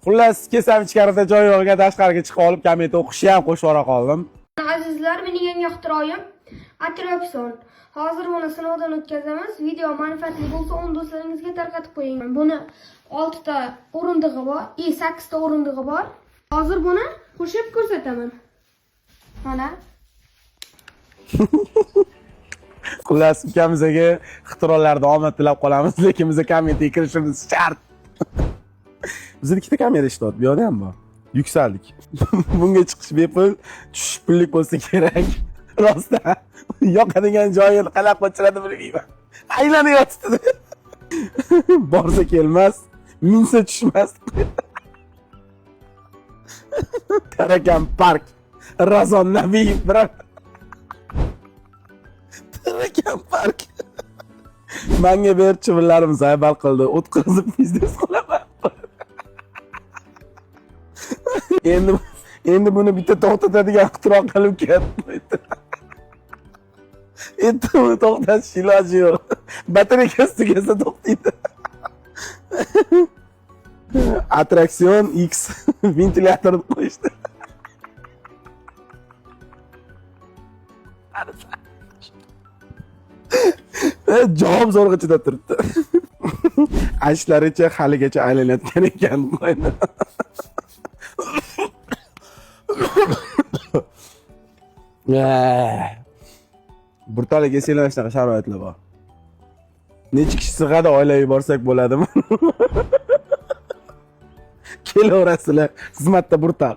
Xullas, kesam ichkarida joy yo'qga tashqariga chiqib olib, komment o'qishni ham qo'shib o'ra qoldim. Azizlar, mening yangi ixtiroyim Atrapson. Hozir buni sinovdan o'tkazamiz. Video manfaatli bo'lsa, uni do'stlaringizga tarqatib qo'ying. Buni 6 ta o'rindig'i bor, 8 ta o'rindig'i bor. Hozir buni qo'shib ko'rsataman. Mana. Xullas, ukamizga ixtirolarda omad tilab qolamiz, lekin biz kommentga kirishimiz shart. Bizda ikkita kamera ishlayapti, bu yerda ham bor. Yuksaldik. Bunga chiqish bepul, tushish pullik bo'lsa kerak. Rostdan yoqadigan joyini qanaq qo'chiradi bilmayman. Aylanib yotibdi. Borsa kelmas, minsa tushmas. Tarakan park. Razon Nabiyev bilan. Tarakan park. Menga berib chivinlarimiz aybal qildi. O'tkazib biznes qilaman. Endi buni bitta to'xtatadigan ixtiro qilib ketdi. Endi buni to'xtatish iloji yo'q. Batareykasi tugasa to'xtaydi. Attraksion X ventilyatorni qo'yishdi. Javob zo'rg'a chidab turibdi. Aytishlaricha haligacha aylanayotgan ekan qo'yni. Burtaliga selash shunaqa sharoitlar bor. Necha kishi sig'adi oilaga borsak bo'ladimi? Kelaverasizlar xizmatda burtal.